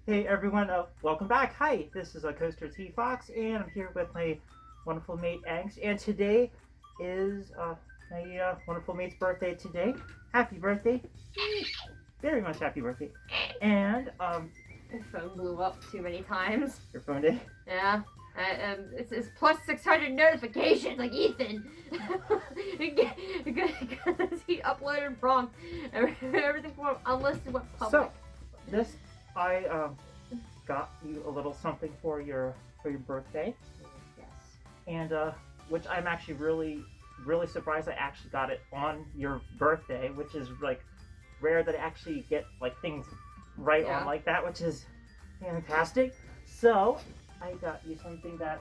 Hey everyone, welcome back. Hi, this is Coaster T Fox, and I'm here with my wonderful mate Angst. And today is my wonderful mate's birthday today. Happy birthday! Very much happy birthday. And My phone blew up too many times. your phone day. Yeah. It's plus 600 notifications, like Ethan. Because he uploaded wrong. Everything from unlisted went public. So this I got you a little something for your birthday, Yes. and which I'm actually really surprised I actually got it on your birthday, which is like rare that I actually get like things right on like that, which is fantastic. So I got you something that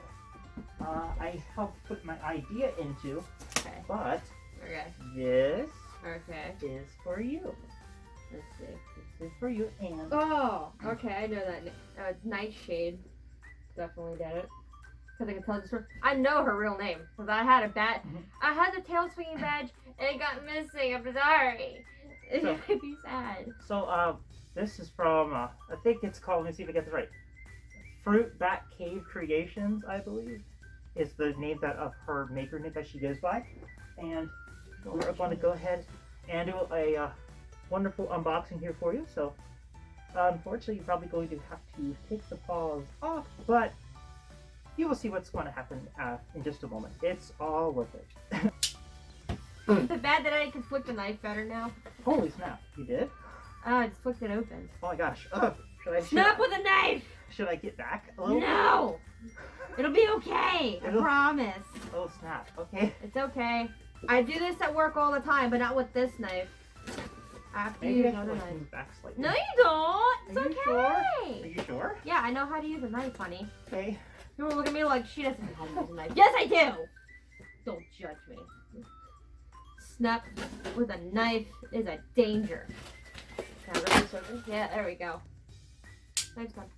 I helped put my idea into, Okay. but Okay. this Okay. is for you. Let's see. This is for you, and Oh, okay. I know that. Nightshade. Definitely did it. Because I can tell the story. I know her real name. Because I had a badge. I had the tail swinging badge and it got missing. I'm sorry. It So- made me sad. so this is from I think it's called. Let me see if I get this right. Fruit Bat Cave Creations, I believe, is the name that of her maker name that she goes by, and we're going to go ahead and do a wonderful unboxing here for you. So unfortunately, you're probably going to have to take the paws off, but you will see what's going to happen in just a moment. It's all worth it. Is it bad that I can flick the knife better now? Holy snap! You did? I just flicked it open. Oh my gosh! Snap with a knife! Should I get back a little? No! It'll be okay. I promise. Oh snap! Okay. It's okay. I do this at work all the time, but not with this knife. I have to Maybe use I another should knife. move back slightly. No, you don't. It's Are you okay. sure? Are you sure? Yeah, I know how to use a knife, honey. Okay. You will look at me like she doesn't know how to use a knife. Yes, I do. Don't judge me. Snap with a knife is a danger. Can I rip this open? Yeah, there we go. Knife's done.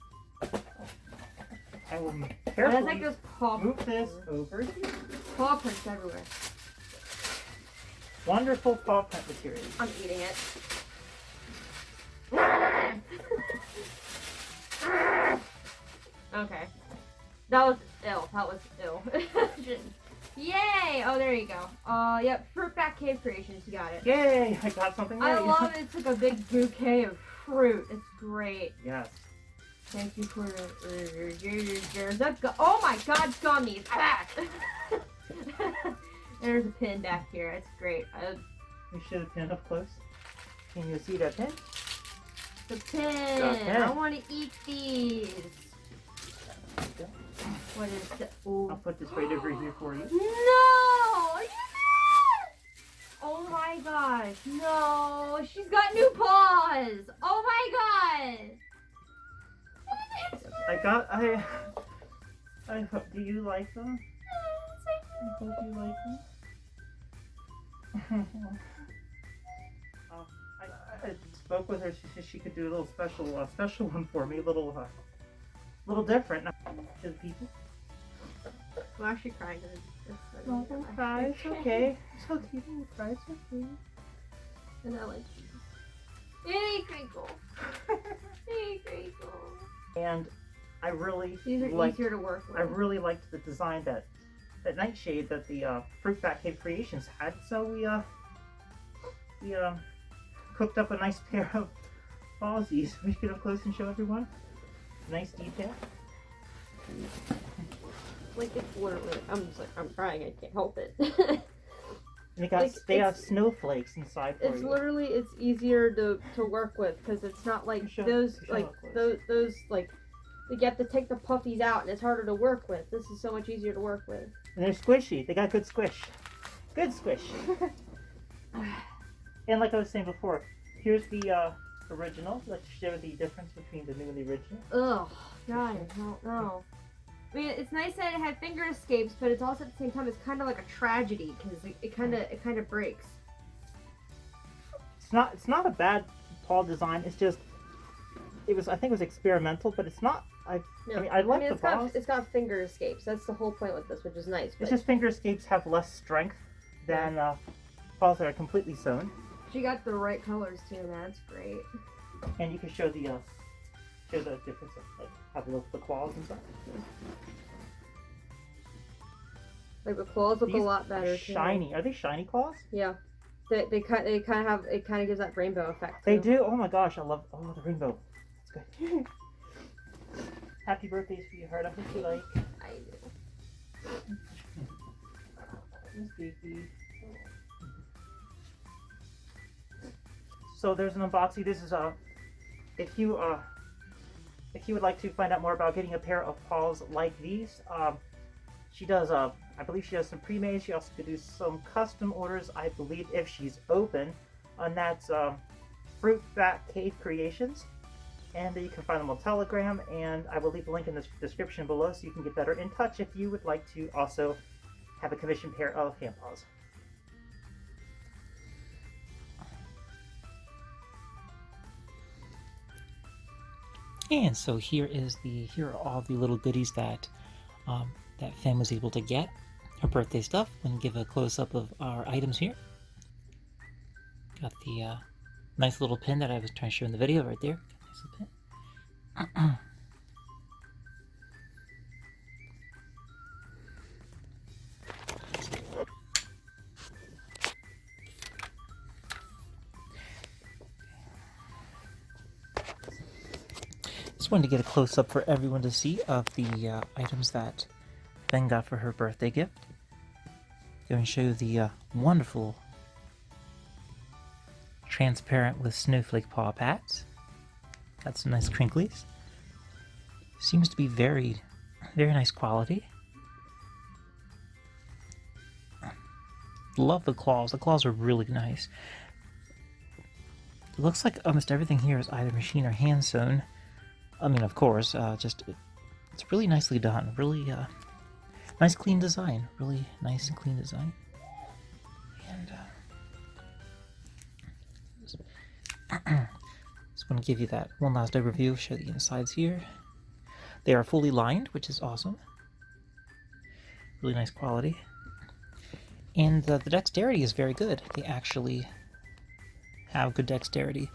I will And carefully it's like those paw move this over here. paw prints everywhere. Wonderful paw print material. I'm eating it. Okay. That was ill. That was ill. Yay! Oh, there you go. Yep. Fruit Bat Cave Creations. You got it. Yay! I got something I right. love it. It's like a big bouquet of fruit. It's great. Yes. Thank you for oh my God, gummies. Ah! There's a pin back here. It's great. You should have pinned up close. Can you see that pin? The pin. Okay. I want to eat these. What is the? I'll put this right over here for you. No! Oh my gosh! No, she's got new paws. Oh my God! I hope. Do you like them? I hope you like them. I spoke with her. She said she could do a little special one for me. A little different to the people. I'm actually crying because it's No, don't cry. It's okay. It's okay. Don't cry. It's okay. And I like you. Hey, Crinkle. Hey, Crinkle. And I really These are liked, easier to work with. I really liked the design that nightshade that the Fruit Bat Cave Creations had. So we cooked up a nice pair of pawsies. We should get up close and show everyone. Nice detail. Like it's literally, I'm crying. I can't help it. And they have snowflakes inside for It's you. literally, it's easier to work with because it's not like those like you have to take the puffies out and it's harder to work with. This is so much easier to work with. And they're squishy. They got good squish. Good squish. And like I was saying before, here's the original. Let's show the difference between the new and the original. Ugh, God, I don't know. I mean, it's nice that it had finger escapes, but it's also at the same time it's kind of like a tragedy because it kind of breaks. It's not a bad paw design. It's just I think it was experimental, but it's not. I mean, I like the paws. It's got finger escapes. That's the whole point with this, which is nice. It's just finger escapes have less strength than paws that are completely sewn. She got the right colors too. That's great. And you can show the show the difference of like how they look, the claws and stuff. Like the claws look a These lot better are shiny. Are they shiny claws? Yeah. They kind of have, it kind of gives that rainbow effect too. They do. Oh my gosh, I love the rainbow. That's good. Happy birthday, sweetheart. I hope you like. I do. Miss Beefy. So there's an unboxing. This is if you would like to find out more about getting a pair of paws like these, she does I believe she does some pre-made. She also could do some custom orders, I believe, if she's open. And that's Fruit Bat Cave Creations. And you can find them on Telegram, and I will leave a link in the description below so you can get better in touch if you would like to also have a commissioned pair of hand paws. And so here are all the little goodies that that Fem was able to get. Her birthday stuff. I'm going to give a close-up of our items here. Got the nice little pin that I was trying to show in the video right there. Nice little pin. Just wanted to get a close-up for everyone to see of the items that Fen got for her birthday gift. Going to show you the wonderful transparent with snowflake paw pads. Got some nice crinklies. Seems to be very, very nice quality. Love the claws. The claws are really nice. It looks like almost everything here is either machine or hand sewn. I mean, of course, it's really nicely done. Really nice, clean design. Really nice and clean design. And just want to give you that one last overview. Show the insides here. They are fully lined, which is awesome. Really nice quality. And the dexterity is very good. They actually have good dexterity.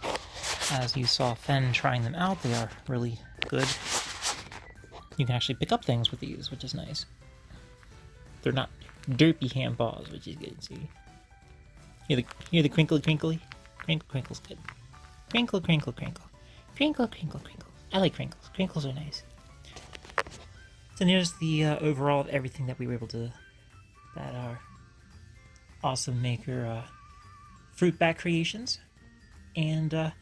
As you saw Fen trying them out, they are really good. You can actually pick up things with these, which is nice. They're not derpy hand paws, which is good. See, hear the crinkly crinkly, crinkle's good. Crinkle crinkle crinkle, crinkle crinkle crinkle. I like crinkles. Crinkles are nice. So here's the overall of everything that we were able to, that our awesome maker Fruit Bat Creations, and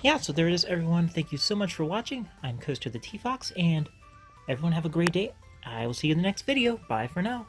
yeah, so there it is, everyone. Thank you so much for watching. I'm Coaster the T-Fox, and everyone have a great day. I will see you in the next video. Bye for now.